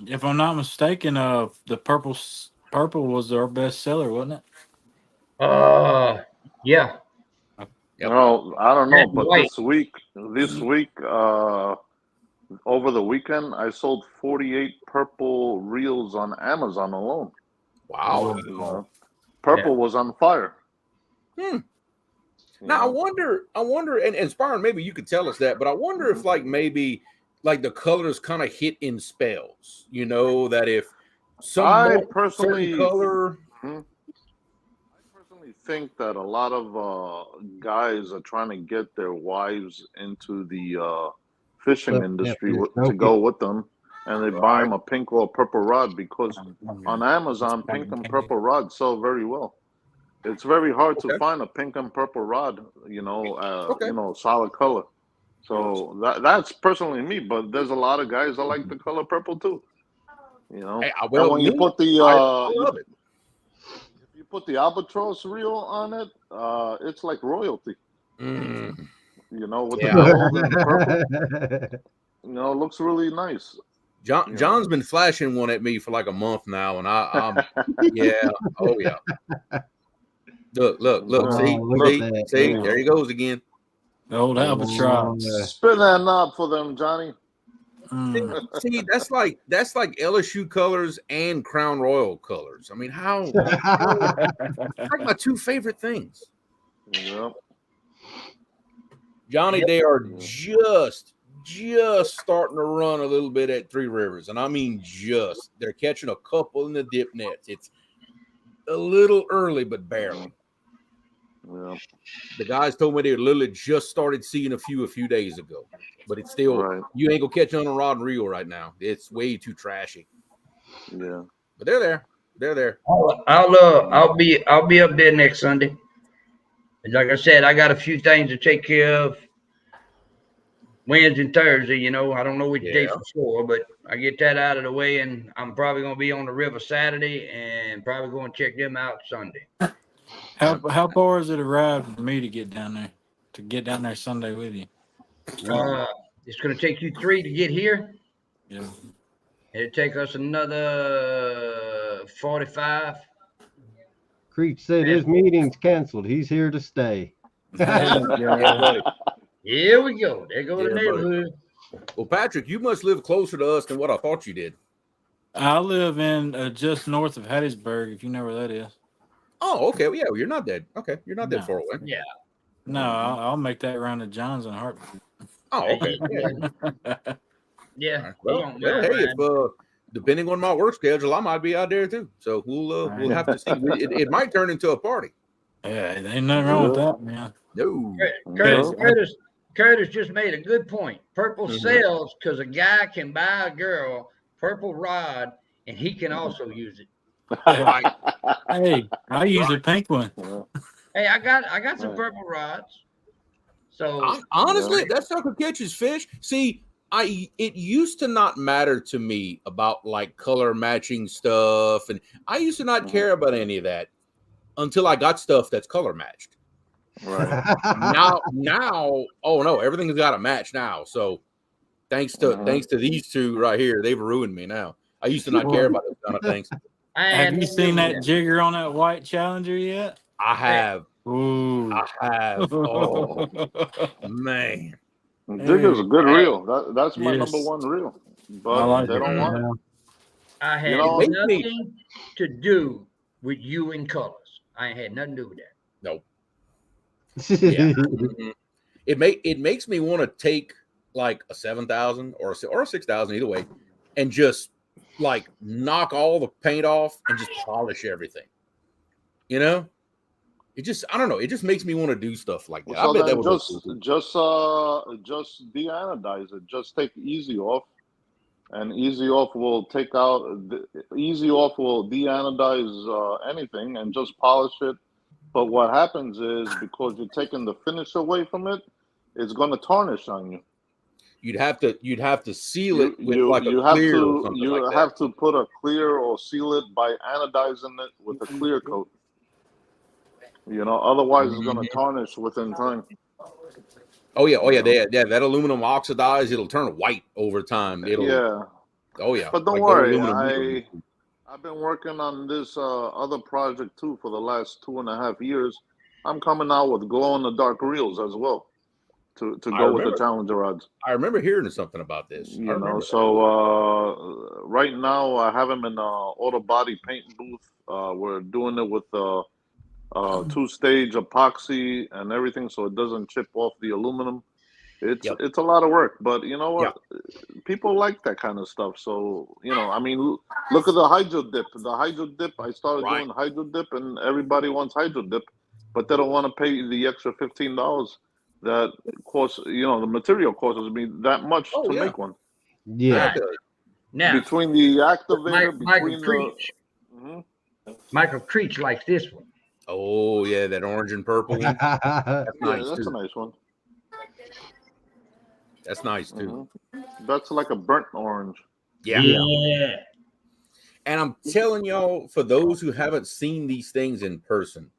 If I'm not mistaken, the purple was our best seller, wasn't it? Yeah. No, I don't know, but this week, over the weekend, I sold 48 purple reels on Amazon alone. Wow. Purple was on fire. Now I wonder, and Spiron, maybe you could tell us that, but I wonder if maybe the colors kind of hit in spells. That if some certain color. I personally think that a lot of guys are trying to get their wives into the fishing industry to go with them, and they buy them a pink or a purple rod because on Amazon, pink and purple rods sell very well. It's very hard to find a pink and purple rod, solid color. So that's personally me, but there's a lot of guys that like the color purple too. Hey, when you put the put the albatross reel on it, it's like royalty. Mm. You know, with Yeah. the gold and the purple. You know, it looks really nice. John's been flashing one at me for like a month now, and I'm yeah, oh yeah. Look, Oh, see, there he goes again. The old albatross. Spin that knob for them, Johnny. See, that's like LSU colors and Crown Royal colors. I mean, how like my two favorite things. Yep. Johnny, they are just starting to run a little bit at Three Rivers, and I mean just. They're catching a couple in the dip nets. It's a little early, but barely. Yeah. The guys told me they literally just started seeing a few days ago, but it's still you ain't gonna catch on a rod and reel right now. It's way too trashy. Yeah, but they're there. They're there. I'll be up there next Sunday. And like I said, I got a few things to take care of Wednesday and Thursday. You know, I don't know which day for sure, but I get that out of the way, and I'm probably gonna be on the river Saturday, and probably going to check them out Sunday. How far is it a ride for me to get down there? To get down there Sunday with you? It's going to take you 3 to get here. Yeah. It'll take us another 45. Creech said his meeting's canceled. He's here to stay. Here we go. There go the neighborhood. Well, Patrick, you must live closer to us than what I thought you did. I live in just north of Hattiesburg, if you know where that is. Oh, okay. Well, yeah, well, you're not dead. Okay, you're not that far away. Yeah. No, I'll make that round to John's and Hart. Oh, okay. Yeah. Well, hey, if depending on my work schedule, I might be out there too. So we'll have to see. It might turn into a party. Yeah, there ain't nothing wrong with that, man. No. Curtis just made a good point. Purple sells because a guy can buy a girl purple rod and he can also use it. Hey, I use a pink one. Hey, I got some purple rods. So honestly, that sucker catches fish. See, it used to not matter to me about like color matching stuff, and I used to not care about any of that until I got stuff that's color matched. Right. now, oh no, everything's got a match now. So thanks to these two right here, they've ruined me now. I used to not care about those kind of things. Have you seen that jigger on that white Challenger yet? I have. Ooh. I have. Oh man. Jigger's a good reel. That's my number one reel. But they don't want it. I had nothing to do with you in colors. I ain't had nothing to do with that. Nope. Yeah. It makes me want to take like a 7,000 or a 6,000 either way, and just like knock all the paint off and just polish everything. You know, it just I don't know. It just makes me want to do stuff like that. So I bet that would just de-anodize it. Just take easy off, and easy off will take out. Easy off will de-anodize anything and just polish it. But what happens is because you're taking the finish away from it, it's going to tarnish on you. You'd have to seal it with like a clear or something you like have that. to put a clear or seal it by anodizing it with a clear coat. You know, otherwise it's going to tarnish within time. Oh yeah. That aluminum oxidized, it'll turn white over time. Oh yeah. But don't worry, I've been working on this other project too for the last 2.5 years. I'm coming out with glow in the dark reels as well to go with the Challenger rods. I remember hearing something about this. You know, so right now I have them in auto body paint booth. We're doing it with 2-stage epoxy and everything, so it doesn't chip off the aluminum. It's a lot of work, but you know what? People like that kind of stuff. So you know, I mean, look at the hydro dip. The hydro dip. I started doing hydro dip, and everybody wants hydro dip, but they don't want to pay the extra $15 that costs. You know, the material costs me that much to make one. Yeah. Now between the activator, Michael Creech likes this one. Oh yeah, that orange and purple one. That's nice. That's a nice one. That's nice too. That's like a burnt orange. Yeah. And I'm telling y'all, for those who haven't seen these things in person,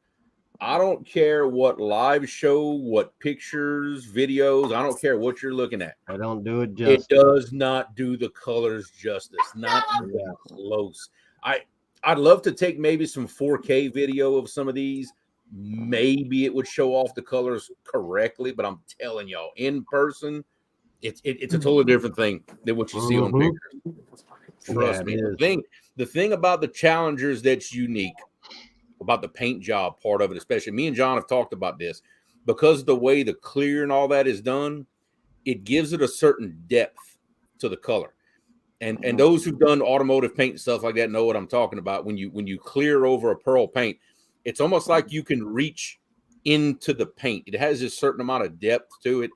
I don't care what live show, what pictures, videos, I don't care what you're looking at. I don't do it justice. It does not do the colors justice. Not even close. I'd love to take maybe some 4K video of some of these. Maybe it would show off the colors correctly, but I'm telling y'all, in person, it's a totally different thing than what you see on pictures. Trust me. The thing about the Challengers that's unique about the paint job part of it, especially me and John have talked about this, because the way the clear and all that is done, it gives it a certain depth to the color. And those who've done automotive paint and stuff like that know what I'm talking about. When you clear over a pearl paint, it's almost like you can reach into the paint. It has a certain amount of depth to it.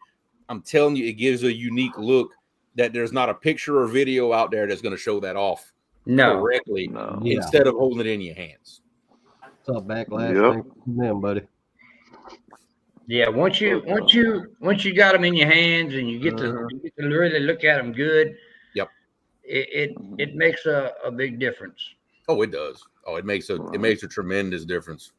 I'm telling you, it gives a unique look that there's not a picture or video out there that's going to show that off correctly instead of holding it in your hands. What's up, Backlash? Thanks for them, buddy. Yeah, once you got them in your hands and you get to really look at them good. Yep. It makes a big difference. Oh, it does. Oh, it makes a tremendous difference.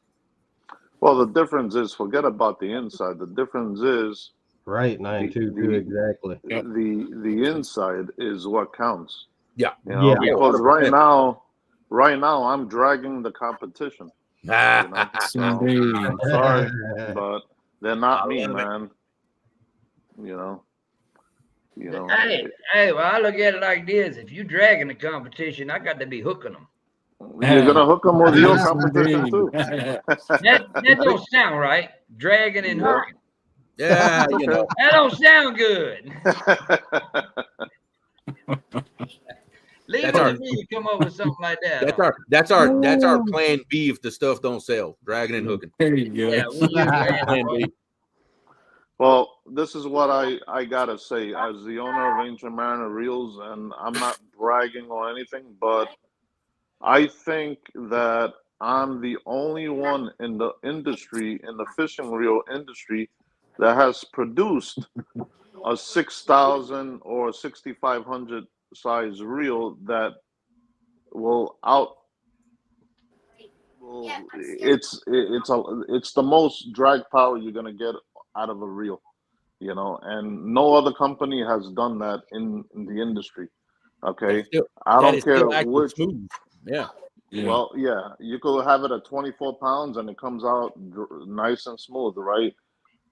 Well, the difference is, forget about the inside. The difference is right, 922 exactly. The inside is what counts. Yeah. You know, because right now I'm dragging the competition. You know? So, I'm sorry, but they're not me, man. You know. Hey, well, I look at it like this: if you dragging the competition, I got to be hooking them. You're gonna hook them with your competition too. That don't sound right. Dragging and hooking. Yeah, you know. That don't sound good. Leave it to me to come up with something like that. That's our plan B if the stuff don't sell. Dragging and hooking. There you go. Yeah, well, this is what I gotta say as the owner of Ancient Mariner Reels, and I'm not bragging or anything, but I think that I'm the only one in the industry, in the fishing reel industry, that has produced a 6,000 or 6,500 size reel that it's the most drag power you're gonna get out of a reel, you know, and no other company has done that in the industry. Okay, I don't care which. Yeah. Well, yeah, you could have it at 24 pounds and it comes out nice and smooth, right?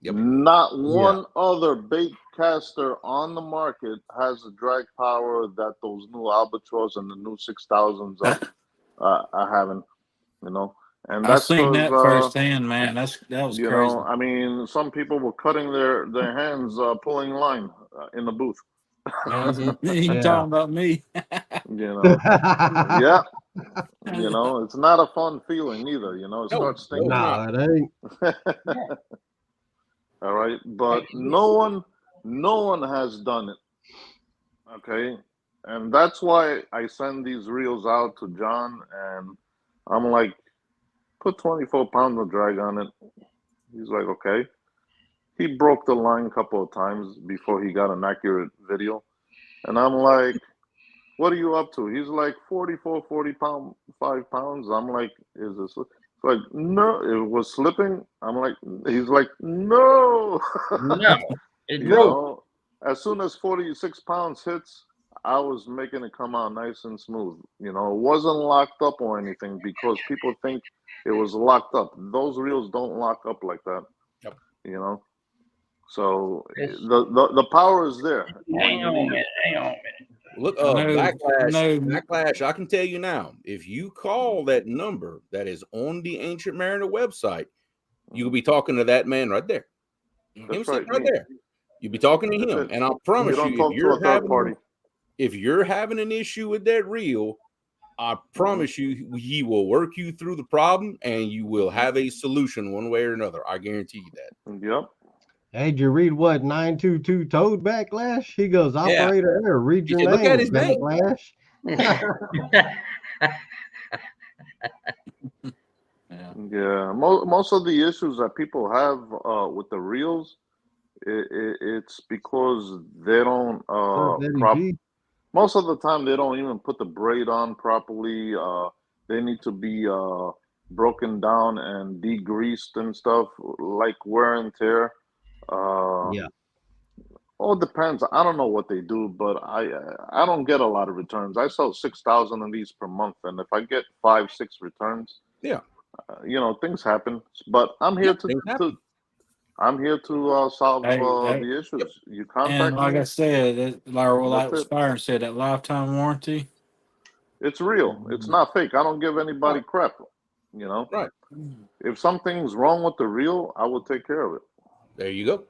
Yep. Not one other bait caster on the market has the drag power that those new Albatross and the new 6,000s are having, you know. And that's I've seen that firsthand, man. That was you crazy. know, I mean, some people were cutting their hands pulling line in the booth. You talking about me? You know, yeah. You know, it's not a fun feeling either. You know, it starts stinking. No, it ain't. All right, but no one has done it. Okay, and that's why I send these reels out to John, and I'm like, put 24 pounds of drag on it. He's like, okay. He broke the line a couple of times before he got an accurate video, and I'm like, what are you up to? He's like 44, 5 pounds. I'm like, is this like, no, it was slipping. I'm like, he's like, no. No, it broke. As soon as 46 pounds hits, I was making it come out nice and smooth. You know, it wasn't locked up or anything because people think it was locked up. Those reels don't lock up like that. Yep. You know, so the power is there. Hang on a minute. Look, Backlash, I can tell you now, if you call that number that is on the Ancient Mariner website, you'll be talking to that man right there. Him sitting right there. You'll be talking to him. And I promise you, if you're having an issue with that reel, I promise you, he will work you through the problem and you will have a solution one way or another. I guarantee you that. Yep. Hey, did you read what 922 told Backlash? He goes, operator error, read your name. Look at his Backlash. Yeah, most of the issues that people have with the reels, it's because they don't Most of the time, they don't even put the braid on properly. They need to be broken down and degreased and stuff, like wear and tear. Yeah. All depends. I don't know what they do, but I don't get a lot of returns. I sell 6,000 of these per month, and if I get 5-6 returns, Yeah. Things happen. But I'm here things happen. I'm here to solve Hey, the issues. You and contact like me. I said, like That's it. Spire said, that lifetime warranty. It's real. It's not fake. I don't give anybody crap. Right. If something's wrong with the reel, I will take care of it. There you go.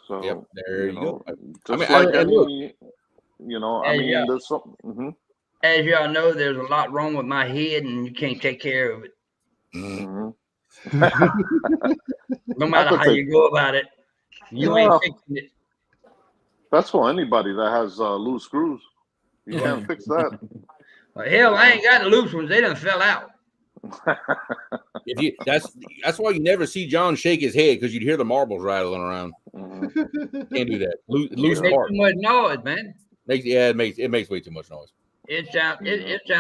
So Yep. There you go. Just I mean, like any, there's something. As y'all know, there's a lot wrong with my head, and you can't take care of it. Mm-hmm. No matter how you go about it, you ain't fixing it. That's for anybody that has loose screws. You can't fix that. Well, hell, I ain't got the loose ones. They done fell out. That's why you never see John shake his head, because you'd hear the marbles rattling around. Mm-hmm. Can't do that. Loose It makes part. too much noise, man. It makes way too much noise. It sounds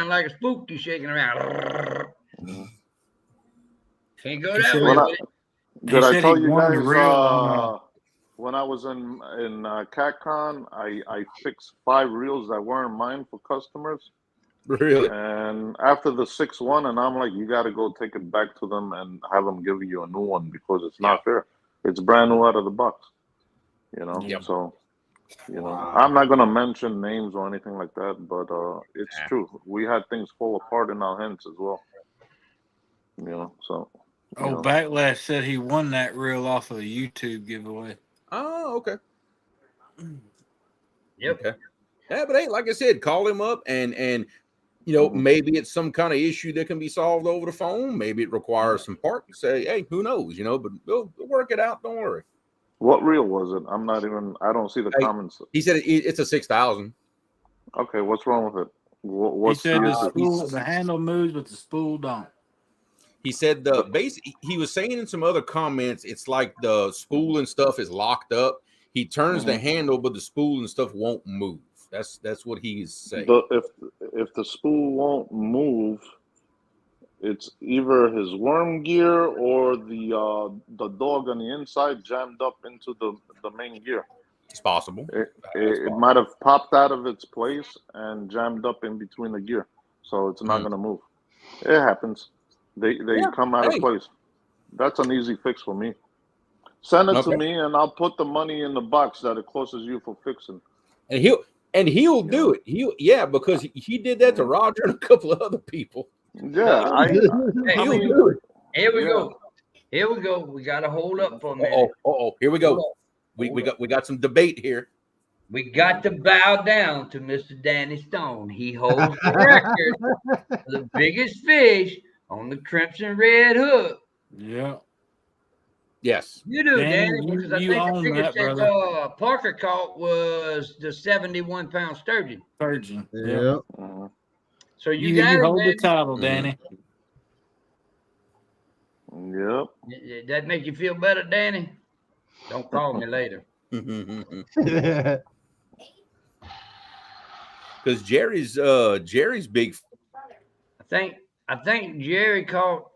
like a spook you shaking around. Can't go that way. Did I tell you guys when I was in CatCon, I fixed 5 reels that weren't mine for customers. Really? And after the 6th one, and I'm like, you got to go take it back to them and have them give you a new one, because it's not fair. It's brand new out of the box. Yep. So, I'm not gonna mention names or anything like that, but it's true. We had things fall apart in our hands as well. So. Backlash said he won that reel off of a YouTube giveaway. Oh, okay. Yep. Okay. Yeah, but hey, like I said, call him up and maybe it's some kind of issue that can be solved over the phone. Maybe it requires some parts. Say, hey, who knows? But we'll work it out. Don't worry. What reel was it? I don't see the comments. He said it's a 6,000. Okay, what's wrong with it? What's he said the handle moves, but the spool don't. He said he was saying in some other comments, it's like the spool and stuff is locked up. He turns the handle, but the spool and stuff won't move. That's what he's saying. If the spool won't move, it's either his worm gear or the dog on the inside jammed up into the main gear. It's possible. It might have popped out of its place and jammed up in between the gear, so it's not going to move. It happens. They come out of place. That's an easy fix for me. Send it to me, and I'll put the money in the box that it costs you for fixing. And he'll do it. Because he did that to Roger and a couple of other people. Yeah, he'll do it. Here we go. We got to hold up for a minute. Here we go. We got some debate here. We got to bow down to Mr. Danny Stone. He holds the record for the biggest fish on the Crimson Red hook. Yeah. Yes. You do, Danny, because I think the biggest that Parker caught was the 71-pound sturgeon. Yeah. So you hold the title, Danny. Yep. Did that make you feel better, Danny? Don't call me later. Because Jerry's big. I think Jerry caught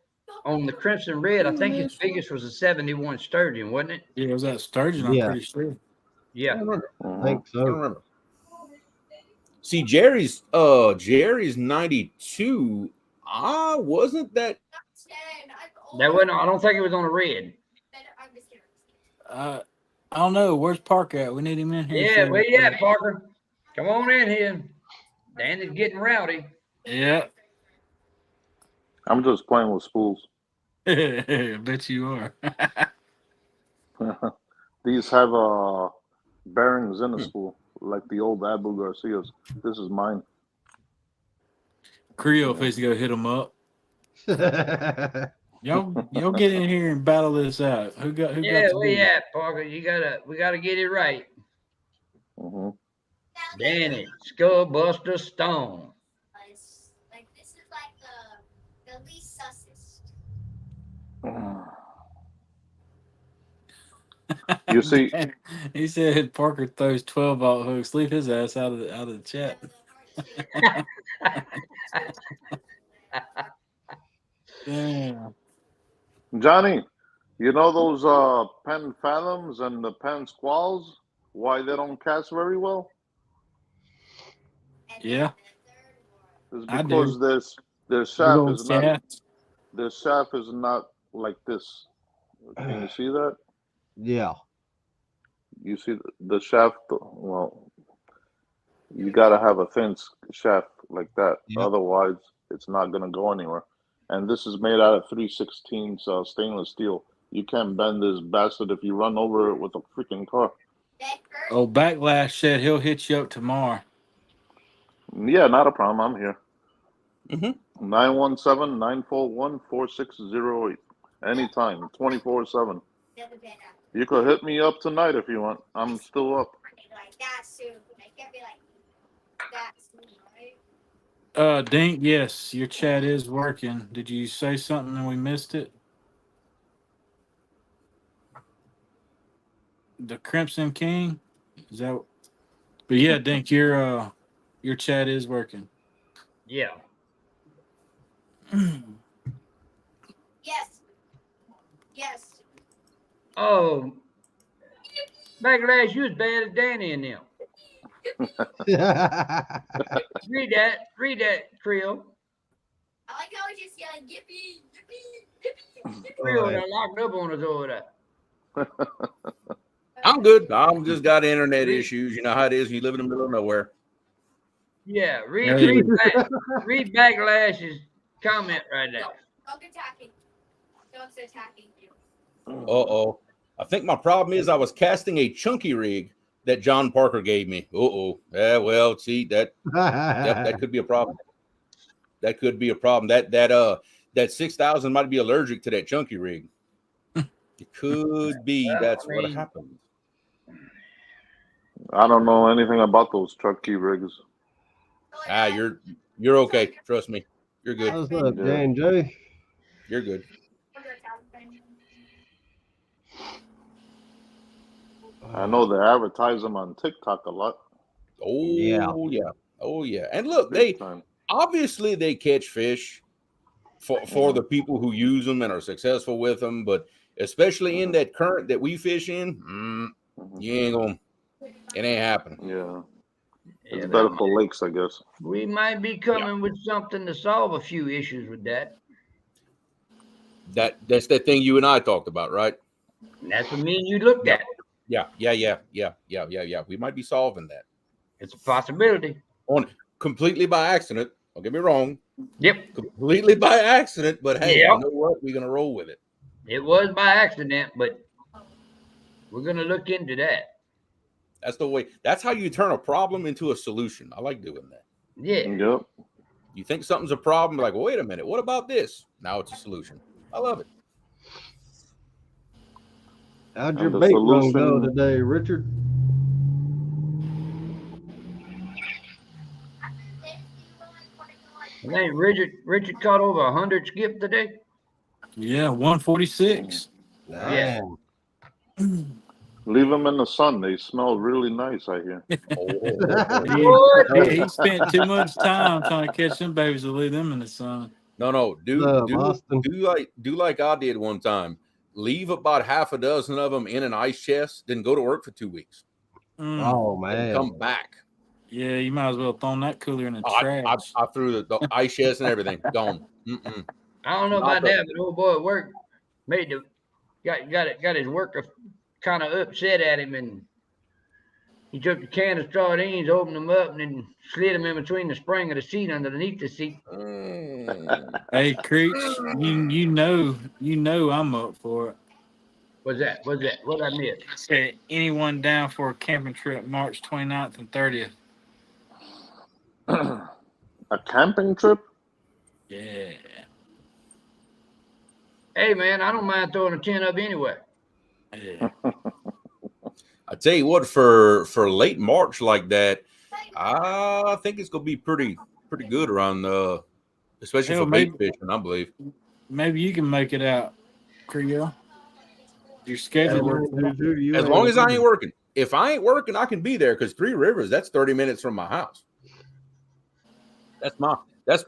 on the Crimson Red. I think his biggest was a 71 sturgeon, wasn't it? Yeah, it was that sturgeon. I'm pretty sure. Yeah, I think so. I don't remember. See, Jerry's 92. Wasn't that? That wasn't. I don't think it was on a red. I don't know. Where's Parker at? We need him in here. Yeah, where you at, Parker? Come on in here. Danny's getting rowdy. Yeah. I'm just playing with spools. I bet you are. These have bearings in the spool, like the old Abu Garcias. This is mine. Creole face to go hit him up. Y'all get in here and battle this out. Who got where you at, Parker? We gotta get it right. Mm-hmm. Danny Skullbuster Stone. This is like the least sussest. You see, He said Parker throws 12-volt hooks. Leave his ass out of the chat. Yeah. Johnny, you know those Penn Phantoms and the Penn Squalls? Why they don't cast very well? Yeah. It's I because do. their Big shaft old is not shaft. their shaft is not like this. Can you see that? Yeah. You see the shaft? Well, you gotta have a thin shaft like that. Yep. Otherwise, it's not gonna go anywhere. And this is made out of 3/16 stainless steel. You can't bend this bastard if you run over it with a freaking car. Oh, Backlash said he'll hit you up tomorrow. Yeah, not a problem. I'm here. Mm-hmm. 917-941-4608. Anytime, 24/7. You could hit me up tonight if you want. I'm still up. Dink, yes, your chat is working. Did you say something and we missed it? The Crimson King? Is that? But yeah, Dink, your chat is working. Yeah. Yes. Yes. Oh, Backlash, you as bad as Danny and them. Read that, Creel. I like how he just yelling, yippee, yippee, yippee, yippee. Creel done locked up on us over there. I'm good. I'm just got internet issues. You know how it is. You live in the middle of nowhere. Yeah, read Hey. Backlash's comment right there. Don't attacking. Don't attacking you. Uh-oh. I think my problem is I was casting a chunky rig that John Parker gave me. Uh-oh. Yeah, well, see, that could be a problem. That could be a problem. That 6,000 might be allergic to that chunky rig. It could be. Well, That's I mean, what happened. I don't know anything about those truck key rigs. You're okay. Trust me. You're good. What's up, Yeah. J&J? You're good. I know they advertise them on TikTok a lot. Oh Yeah. yeah. Oh yeah. And look, Big time. obviously they catch fish for the people who use them and are successful with them, but especially in that current that we fish in, you ain't gonna. It ain't happening. Yeah. It's yeah, better for lakes, I guess. we might be coming with something to solve a few issues with that. That's that thing you and I talked about, right? And that's what me and you looked at. Yeah. We might be solving that It's a possibility. on completely by accident. Don't get me wrong. Yep. Completely by accident, but hey, Yep. you know what? We're gonna roll with it. It was by accident, but we're gonna look into that. That's the way. That's how you turn a problem into a solution. I like doing that. Yeah. Yep. You think something's a problem, like, well, wait a minute, what about this? Now it's a solution. I love it. How'd And your the bait run go solution- today, Richard? I think Richard caught over 100 skip today. Yeah, 146. Yeah. Leave them in the sun. They smell really nice, I hear. He spent too much time trying to catch them babies to leave them in the sun. No. Do Austin. like I did one time. Leave about half a dozen of them in an ice chest, then go to work for 2 weeks. Oh, And man. come back. Yeah, you might as well throw that cooler in the trash. I threw the ice chest and everything. Gone. I don't know about that, but old boy at work got his worker kind of upset at him, and he took the can of sardines, opened them up, and then slid them in between the spring of the seat underneath the seat. Hey, Creech, you know I'm up for it. What's that? What I missed? Said anyone down for a camping trip March 29th and 30th? A camping trip? Yeah. Hey man, I don't mind throwing a tent up anywhere. Yeah. I tell you what, for late March like that, I think it's gonna be pretty good around especially Hell, for bait fishing, I believe. Maybe you can make it out, Creel. Your schedule. As long as I ain't working. If I ain't working, I can be there because Three Rivers, that's 30 minutes from my house. That's my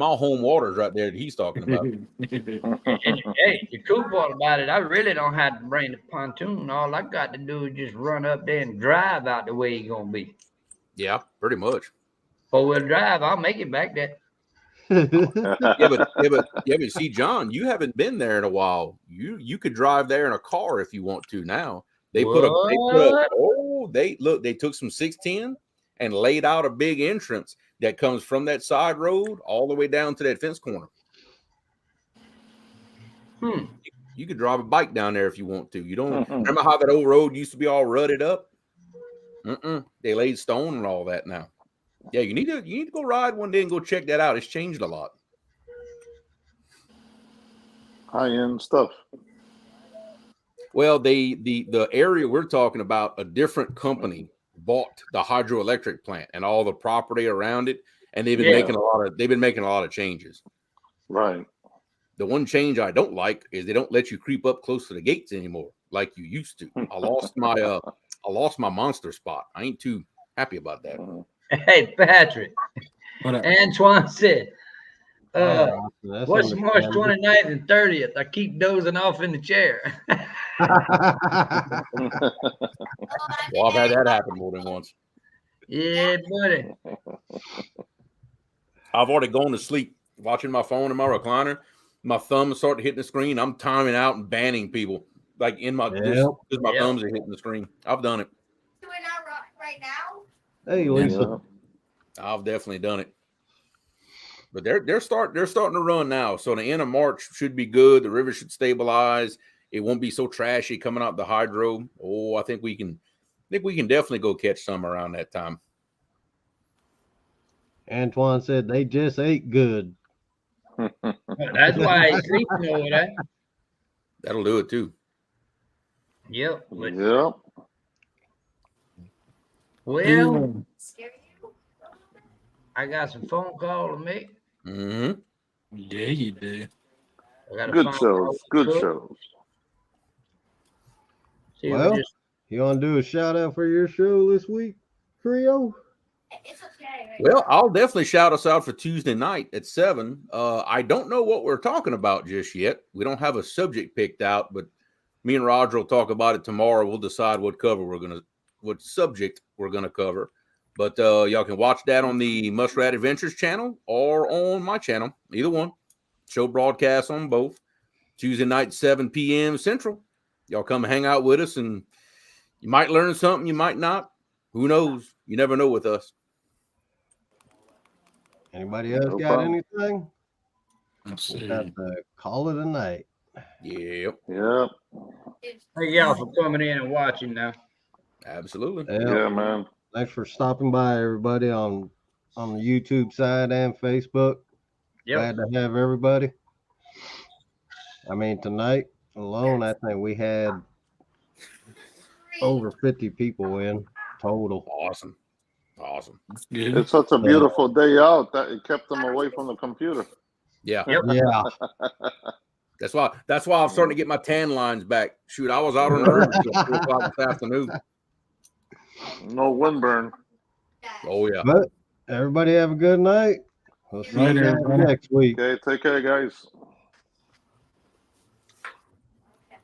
home waters right there that he's talking about. And, hey, the cool part about it, I really don't have to bring the pontoon. All I got to do is just run up there and drive out the way it's gonna be. Yeah, pretty much. 4-wheel drive, I'll make it back there. But see, John, you haven't been there in a while. You could drive there in a car if you want to now. They took some 610 and laid out a big entrance that comes from that side road all the way down to that fence corner. You could drive a bike down there if you want to. You don't remember how that old road used to be all rutted up? They laid stone and all that now. Yeah, you need to go ride one day and go check that out. It's changed a lot. High-end stuff. Well, the area we're talking about, a different company bought the hydroelectric plant and all the property around it, and they've been making a lot of changes. Right. The one change I don't like is they don't let you creep up close to the gates anymore like you used to. I lost my monster spot. I ain't too happy about that. Hey, Patrick. Antoine said, what's March 29th and 30th? I keep dozing off in the chair. Well, I've had that happen more than once. Yeah, buddy. I've already gone to sleep watching my phone in my recliner. My thumbs start hitting the screen. I'm timing out and banning people like in my because my thumbs are hitting the screen. I've done it. Doing that right now. Hey, Lisa. I've definitely done it. But they're starting to run now. So the end of March should be good. The river should stabilize. It won't be so trashy coming out the hydro. Oh, I think we can definitely go catch some around that time. Antoine said they just ate good. That's why he's sleeping over there. That'll do it too. Yep. Yep. Well, I got some phone call to make. Yeah, you do. Good shows. Good shows. Well, you want to do a shout out for your show this week, Trio? It's okay. Well, I'll definitely shout us out for Tuesday night at 7. I don't know what we're talking about just yet. We don't have a subject picked out, but me and Roger will talk about it tomorrow. We'll decide what subject we're gonna cover. But y'all can watch that on the Muskrat Adventures channel or on my channel, either one. Show broadcasts on both. Tuesday night, 7 p.m. Central. Y'all come hang out with us, and you might learn something, you might not. Who knows? You never know with us. Anybody else got anything? Let's see. We'll have to call it a night. Yep. Thank y'all for coming in and watching now. Absolutely. Yeah, man. Thanks for stopping by, everybody, on the YouTube side and Facebook. Glad to have everybody. I mean, tonight alone, I think we had over 50 people in total. Awesome. It's such a beautiful day out that it kept them away from the computer. Yeah. Yeah. That's why I'm starting to get my tan lines back. Shoot, I was out on the road until 3 o'clock this afternoon. No windburn. Oh yeah. But everybody have a good night. We'll see you guys next week. Okay, take care, guys.